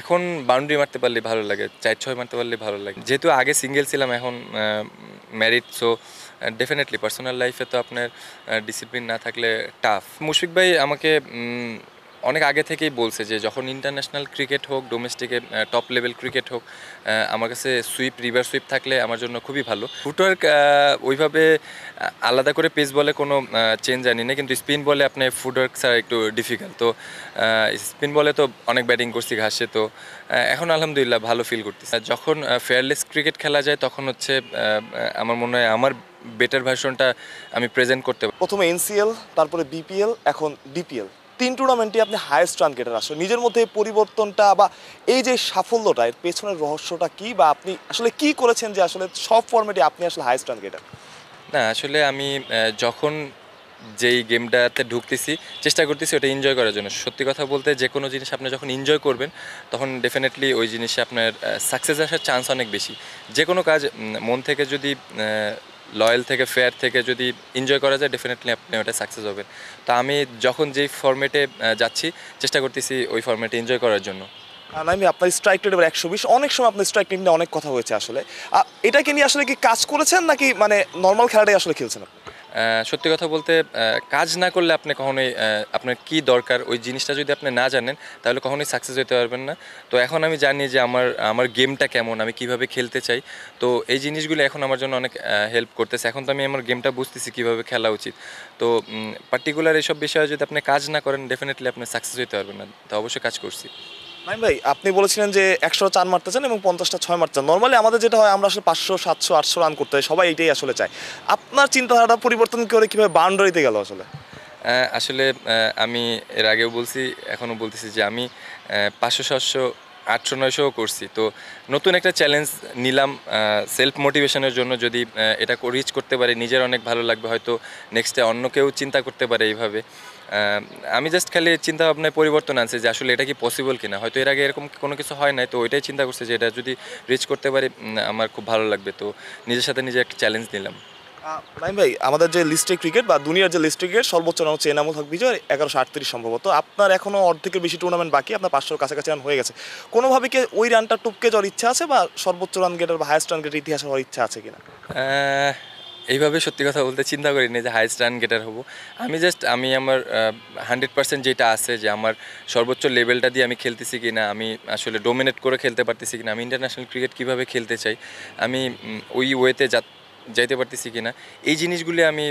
এখন বাউন্ডারি মারতে পারলে ভালো লাগে, 4-6 মারতে পারলে ভালো লাগে। যেহেতু আগে সিঙ্গেল ছিলাম, এখন ম্যারিড, সো ডেফিনেটলি পার্সোনাল লাইফে তো আপনার ডিসিপ্লিন না থাকলে টাফ। মুশফিক ভাই আমাকে অনেক আগে থেকেই বলছে যে যখন ইন্টারন্যাশনাল ক্রিকেট হোক, ডোমেস্টিকে টপ লেভেল ক্রিকেট হোক, আমার কাছে রিভার সুইপ থাকলে আমার জন্য খুবই ভালো। ফুটওয়ার্ক ওইভাবে আলাদা করে পেস বলে কোনো চেঞ্জ আনি না, কিন্তু স্পিন বলে আপনার ফুটওয়ার্ক ছাড়া একটু ডিফিকাল্ট। তো স্পিন বলে তো অনেক ব্যাটিং করছি ঘাসে, তো এখন আলহামদুলিল্লাহ ভালো ফিল করতেছি। যখন ফেয়ারলেস ক্রিকেট খেলা যায় তখন হচ্ছে আমার মনে হয় আমার বেটার ভার্সনটা আমি প্রেজেন্ট করতে পারি। প্রথমে এনসিএল, তারপরে বিপিএল, এখন ডিপিএল, 3 টুর্নামেন্টে আপনি হাইয়েস্ট রান গেটার। আসলে নিজের মধ্যে এই পরিবর্তনটা বা এই যে সাফল্যটা, এর পেছনের রহস্যটা কি, বা আপনি আসলে কি করেছেন যে আসলে সব ফরম্যাটে আপনি আসলে হাইয়েস্ট রান গেটার? না, আসলে আমি যখন যেই গেমটাতে ঢুকতেছি চেষ্টা করতেছি ওটা এনজয় করার জন্য। সত্যি কথা বলতে যে কোনো জিনিস আপনি যখন এনজয় করবেন তখন ডেফিনেটলি ওই জিনিসে আপনার সাকসেস আসার চান্স অনেক বেশি। যে কোনো কাজ মন থেকে যদি লয়াল থেকে ফেয়ার থেকে যদি এনজয় করা যায় ডেফিনেটলি আপনি ওটা সাকসেস হবেন। তো আমি যখন যেই ফরম্যাটে যাচ্ছি চেষ্টা করতেছি ওই ফরম্যাটে এনজয় করার জন্য। আমি আপনার স্ট্রাইক রেট এবার 120, অনেক সময় আপনার স্ট্রাইক রেট নিয়ে অনেক কথা হয়েছে আসলে। এটাকে নিয়ে আসলে কি কাজ করেছেন, নাকি মানে নর্মাল খেলাটাই আসলে খেলছেন আপনি? সত্যি কথা বলতে কাজ না করলে আপনি কখনোই আপনার কী দরকার ওই জিনিসটা যদি আপনি না জানেন তাহলে কখনোই সাকসেস হতে পারবেন না। তো এখন আমি জানি যে আমার গেমটা কেমন, আমি কিভাবে খেলতে চাই। তো এই জিনিসগুলো এখন আমার জন্য অনেক হেল্প করতেছে। এখন তো আমি আমার গেমটা বুঝতেছি কীভাবে খেলা উচিত। তো পার্টিকুলার এসব বিষয়ে যদি আপনি কাজ না করেন ডেফিনেটলি আপনি সাকসেস হতে পারবেন না। তো অবশ্যই কাজ করছি। নাইম ভাই, আপনি বলেছিলেন যে 104 মারতে চান এবং 50টা 6 মারতে চান। নর্মালি আমাদের যেটা হয়, আমরা আসলে 500, 700, 800 রান করতে হয়, সবাই এটাই আসলে চায়। আপনার চিন্তাধারাটা পরিবর্তন করে কিভাবে বাউন্ডারিতে গেল আসলে? আসলে আমি এর আগেও বলছি, এখনও বলতেছি যে আমি 500, 700, 800, 900ও করছি। তো নতুন একটা চ্যালেঞ্জ নিলাম সেলফ মোটিভেশনের জন্য। যদি এটা রিচ করতে পারি নিজের অনেক ভালো লাগবে, হয়তো নেক্সটে অন্য কেউ চিন্তা করতে পারে এইভাবে। আমি জাস্ট খালি চিন্তা ভাবনায় পরিবর্তন আনছি যে আসলে এটা কি পসিবল কিনা। হয়তো এর আগে এরকম কোনো কিছু হয় নাই, তো ওইটাই চিন্তা করছি যে এটা যদি রিচ করতে পারি আমার খুব ভালো লাগবে। তো নিজের সাথে নিজে একটা চ্যালেঞ্জ নিলাম। নাইম ভাই, আমাদের যে লিস্টে ক্রিকেট বা দুনিয়ার যে লিস্টে ক্রিকেট সর্বোচ্চ রান হচ্ছে এনামুল হক বিজয়, 1138 সম্ভবত। আপনার এখনও অর্ধেকের বেশি টুর্নামেন্ট বাকি, আপনার 500-র কাছাকাছি রান হয়ে গেছে। কোনোভাবে কি ওই রানটা টপকে যাওয়ার ইচ্ছা আছে, বা সর্বোচ্চ রান গেটার বা হায়েস্ট রান গেটার ইতিহাস হওয়ার ইচ্ছা আছে কিনা? আহ, এইভাবে সত্যি কথা বলতে চিন্তা করিনি যে হাইস্ট রান গেটার হব। আমি আমার 100% যেটা আছে যে আমার সর্বোচ্চ লেভেলটা দিয়ে আমি খেলতেছি কিনা, আমি আসলে ডোমিনেট করে খেলতে পারতেছি কিনা, আমি ইন্টারন্যাশনাল ক্রিকেট কীভাবে খেলতে চাই, আমি ওই ওয়েতে যাইতে পারতেছি কিনা, এই জিনিসগুলি আমি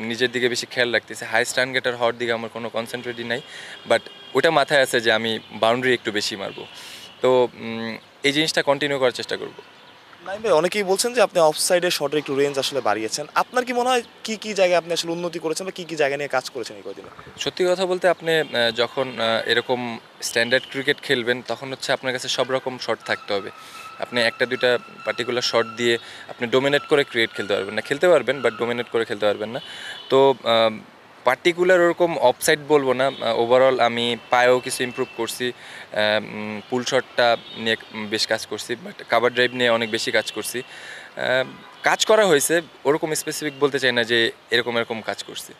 নিজের দিকে বেশি খেয়াল রাখতেছি। হাইস্ট রান গেটার হওয়ার দিকে আমার কোনো কনসেন্ট্রেটই নাই, বাট ওটা মাথায় আছে যে আমি বাউন্ডারি একটু বেশি মারবো। তো এই জিনিসটা কন্টিনিউ করার চেষ্টা করব। নাইম ভাই, অনেকেই বলছেন যে আপনি অফ সাইডে শটের একটু রেঞ্জ আসলে বাড়িয়েছেন। আপনার কি মনে হয় কি কি জায়গায় আপনি আসলে উন্নতি করেছেন, বা কি কি জায়গা নিয়ে কাজ করেছেন এই কদিনে? সত্যি কথা বলতে আপনি যখন এরকম স্ট্যান্ডার্ড ক্রিকেট খেলবেন তখন হচ্ছে আপনার কাছে সব রকম শট থাকতে হবে। আপনি একটা দুইটা পার্টিকুলার শট দিয়ে আপনি ডোমিনেট করে ক্রিকেট খেলতে পারবেন না, খেলতে পারবেন বাট ডোমিনেট করে খেলতে পারবেন না। তো পার্টিকুলার ওরকম অফসাইড বলবো না, ওভারঅল আমি পায়েও কিছু ইমপ্রুভ করছি। পুল শটটা নিয়ে বেশ কাজ করছি, বাট কাভার ড্রাইভ নিয়ে অনেক বেশি কাজ করছি। কাজ করা হয়েছে, ওরকম স্পেসিফিক বলতে চাই না যে এরকম এরকম কাজ করছি।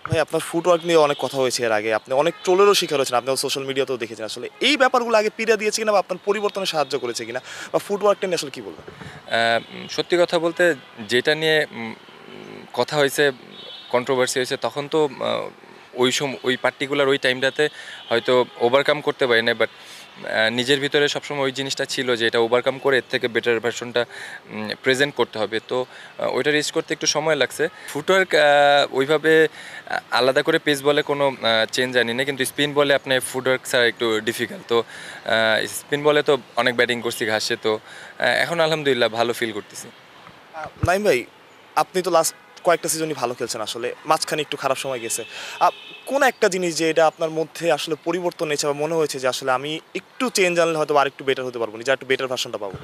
ভাই, আপনার ফুটওয়ার্ক নিয়ে অনেক কথা হয়েছে এর আগে, আপনি অনেক ট্রোলেরও শিকার হয়েছেন, আপনি সোশ্যাল মিডিয়াতেও দেখেছেন। আসলে এই ব্যাপারগুলো আগে পীড়া দিয়েছে কিনা, বা আপনার পরিবর্তনে সাহায্য করেছে কিনা, বা ফুটওয়ার্কটা নিয়ে আসলে কি বলবেন? সত্যি কথা বলতে যেটা নিয়ে কথা হয়েছে, কন্ট্রোভার্সি হয়েছে, তখন তো ওই পার্টিকুলার ওই টাইমটাতে হয়তো ওভারকাম করতে পারি না, বাট নিজের ভিতরে সবসময় ওই জিনিসটা ছিল যে এটা ওভারকাম করে এর থেকে বেটার ভার্সনটা প্রেজেন্ট করতে হবে। তো ওইটা রিচ করতে একটু সময় লাগছে। ফুটওয়ার্ক ওইভাবে আলাদা করে পেস বলে কোনো চেঞ্জ আনি না, কিন্তু স্পিন বলে আপনার ফুটওয়ার্ক ছাড়া একটু ডিফিকাল্ট। তো স্পিন বলে তো অনেক ব্যাটিং করছি ঘাসে, তো এখন আলহামদুলিল্লাহ ভালো ফিল করতেছি। নাইম ভাই, আপনি তো লাস্ট কয়েকটা সিজনই ভালো খেলছেন, আসলে মাঝখানে একটু খারাপ সময় গেছে। কোন একটা জিনিস যে এটা আপনার মধ্যে আসলে পরিবর্তন এসেছে, বা মনে হয়েছে যে আসলে আমি একটু চেঞ্জ আনলে হয়তো আর একটু বেটার হতে পারবো, যা একটু বেটার ভার্সনটা পাবো?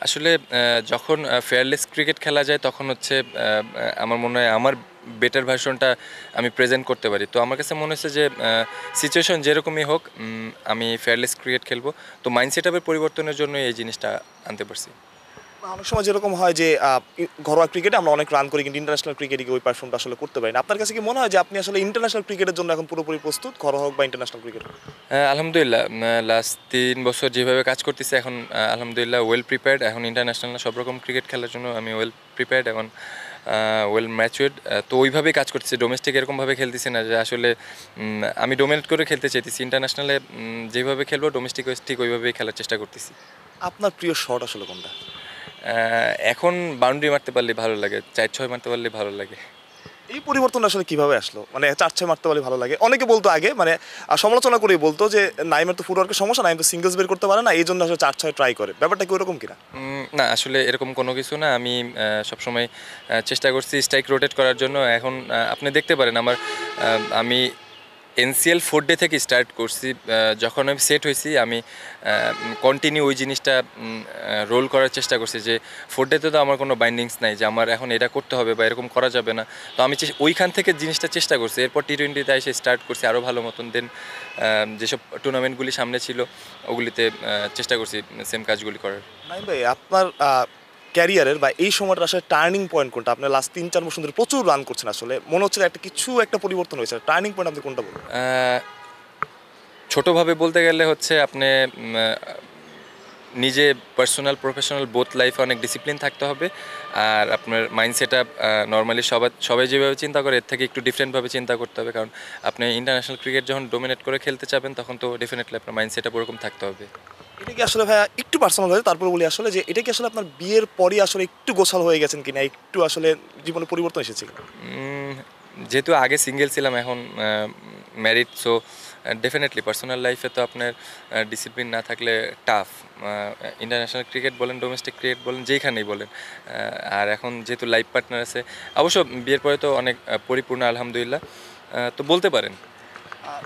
আসলে যখন ফেয়ারলেস ক্রিকেট খেলা যায় তখন হচ্ছে আমার মনে হয় আমার বেটার ভার্সনটা আমি প্রেজেন্ট করতে পারি। তো আমার কাছে মনে হচ্ছে যে সিচুয়েশন যেরকমই হোক আমি ফেয়ারলেস ক্রিকেট খেলবো। তো মাইন্ড সেট আপের পরিবর্তনের জন্য এই জিনিসটা আনতে পারছি। অনেক সময় যেরকম হয় যে ঘরোয়া ক্রিকেটে আমরা অনেক রান করি কিন্তু ইন্টারন্যাশনাল ক্রিকেটে ওই পারফর্মটা আসলে করতে পারি না। আপনার কাছে কি মনে হয় যে আপনি আসলে ইন্টারন্যাশনাল ক্রিকেটের জন্য এখন পুরোপুরি প্রস্তুত, ঘরোয়া হোক বা ইন্টারন্যাশনাল ক্রিকেট হোক? আলহামদুলিল্লাহ, লাস্ট ৩ বছর যেভাবে কাজ করতেছি এখন আলহামদুলিল্লাহ ওয়েল প্রিপেয়ার্ড। এখন ইন্টারন্যাশনাল সব রকম ক্রিকেট খেলার জন্য আমি ওয়েল প্রিপেয়ার্ড, এখন ওয়েল ম্যাচুয়ার্ড। তো ওইভাবেই কাজ করতেছি, ডোমেস্টিক এরকমভাবে খেলতেছি না যে আসলে আমি ডোমিনেট করে খেলতে চাইতেছি। ইন্টারন্যাশনালে যেভাবে খেলবো ডোমেস্টিক ঠিক ওইভাবেই খেলার চেষ্টা করতেছি। আপনার প্রিয় শট আসলে কোনটা? এখন বাউন্ডারি মারতে পারলে ভালো লাগে, ৪-৬ মারতে পারলে ভালো লাগে। এই পরিবর্তন আসলে কিভাবে আসলো? মানে ৪-৬ মারতে পারলে ভালো লাগে। অনেকে বলতো আগে মানে সমালোচনা করেই বলতো যে নাইমের তো ফুটওয়ার্কের সমস্যা, নাইম তো সিঙ্গলস বের করতে পারে না, এইজন্য আসলে ৪-৬ ট্রাই করে। ব্যাপারটা কি ওরকম কিনা? না, আসলে এরকম কোনো কিছু না। আমি সবসময় চেষ্টা করছি স্ট্রাইক রোটেট করার জন্য। এখন আপনি দেখতে পারেন আমি এনসিএল 4 ডে থেকে স্টার্ট করছি। যখন আমি সেট হয়েছি আমি কন্টিনিউ ওই জিনিসটা রোল করার চেষ্টা করছি যে 4 ডেতে তো আমার কোনো বাইন্ডিংস নাই যে আমার এখন এটা করতে হবে বা এরকম করা যাবে না। তো আমি ওইখান থেকে জিনিসটা চেষ্টা করছি। এরপর টি-20তে এসে স্টার্ট করছি আরও ভালো মতন। দেন যেসব টুর্নামেন্টগুলি সামনে ছিল ওগুলিতে চেষ্টা করছি সেম কাজগুলি করার। নাইম ভাই, আপনার ক্যারিয়ারের বা এই সময়টা আসলে টার্নিং পয়েন্ট কোনটা? আপনার লাস্ট ৩-৪ বছর ধরে প্রচুর রান করছেন, আসলে মনে হচ্ছে একটা পরিবর্তন হয়েছে। টার্নিং পয়েন্ট আপনি কোনটা বলবেন? ছোটোভাবে বলতে গেলে হচ্ছে আপনি নিজে পার্সোনাল প্রফেশনাল বোথ লাইফে অনেক ডিসিপ্লিন থাকতে হবে। আর আপনার মাইন্ড সেট আপ নর্মালি সবাই যেভাবে চিন্তা করে এর থেকে একটু ডিফারেন্টভাবে চিন্তা করতে হবে, কারণ আপনি ইন্টারন্যাশনাল ক্রিকেট যখন ডোমিনেট করে খেলতে চাবেন তখন তো ডেফিনেটলি আপনার মাইন্ড সেট আপ ওরকম থাকতে হবে। এটা কি আসলে ভাইয়া একটু পার্সোনাল হয়ে তারপরে বলি আসলে যে এটা কি আসলে আপনার বিয়ের পরই আসলে একটু গোছাল হয়ে গেছেন কিনা, একটু আসলে জীবনে পরিবর্তন এসেছে কিনা? যেহেতু আগে সিঙ্গেল ছিলাম এখন ম্যারিড, সো ডেফিনেটলি পার্সোনাল লাইফে তো আপনার ডিসিপ্লিন না থাকলে টাফ। ইন্টারন্যাশনাল ক্রিকেট বলেন, ডোমেস্টিক ক্রিকেট বলেন, যেইখানেই বলেন। আর এখন যেহেতু লাইফ পার্টনার আছে, অবশ্য বিয়ের পরে তো অনেক পরিপূর্ণ আলহামদুলিল্লাহ। তো বলতে পারেন।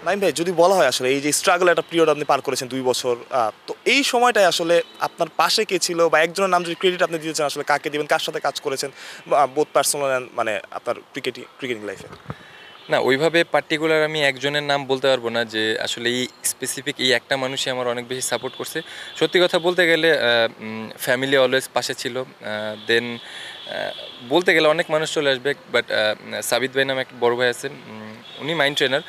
নাইম ভাই, যদি বলা হয় আসলে এই যে স্ট্রাগল একটা পিরিয়ড আপনি পার করেছেন ২ বছর, তো এই সময়টায় আসলে আপনার পাশে কে ছিল বা একজনের নাম যদি ক্রেডিট আপনি দিতে চান আসলে কাকে দিবেন, কার সাথে কাজ করেছেন বোথ পার্সোনাল মানে আপনার ক্রিকেটিং লাইফে? না, ওইভাবে পার্টিকুলার আমি একজনের নাম বলতে পারবো না যে আসলে এই স্পেসিফিক এই একটা মানুষই আমার অনেক বেশি সাপোর্ট করছে। সত্যি কথা বলতে গেলে ফ্যামিলি অলওয়েজ পাশে ছিল। দেন বলতে গেলে অনেক মানুষ চলে আসবে, বাট সাবিত ভাই নামে একটা বড় ভাই আছেন, উনি মাইন্ড ট্রেনার।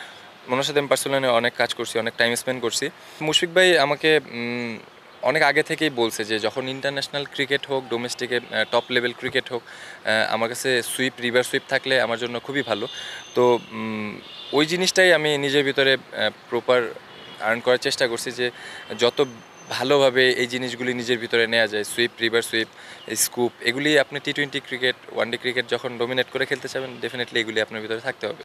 ওনার সাথে আমি পার্সোনালি অনেক কাজ করছি, অনেক টাইম স্পেন্ড করছি। মুশফিক ভাই আমাকে অনেক আগে থেকেই বলছে যে যখন ইন্টারন্যাশনাল ক্রিকেট হোক, ডোমেস্টিকে টপ লেভেল ক্রিকেট হোক, আমার কাছে রিভার সুইপ থাকলে আমার জন্য খুবই ভালো। তো ওই জিনিসটাই আমি নিজের ভিতরে প্রপার আর্ন করার চেষ্টা করছি যে যত ভালোভাবে এই জিনিসগুলি নিজের ভিতরে নেওয়া যায়, রিভার সুইপ, স্কুপ, এগুলি আপনি টি-20 ক্রিকেট, ওয়ান ডে ক্রিকেট যখন ডোমিনেট করে খেলতে চাবেন ডেফিনেটলি এগুলি আপনার ভিতরে থাকতে হবে।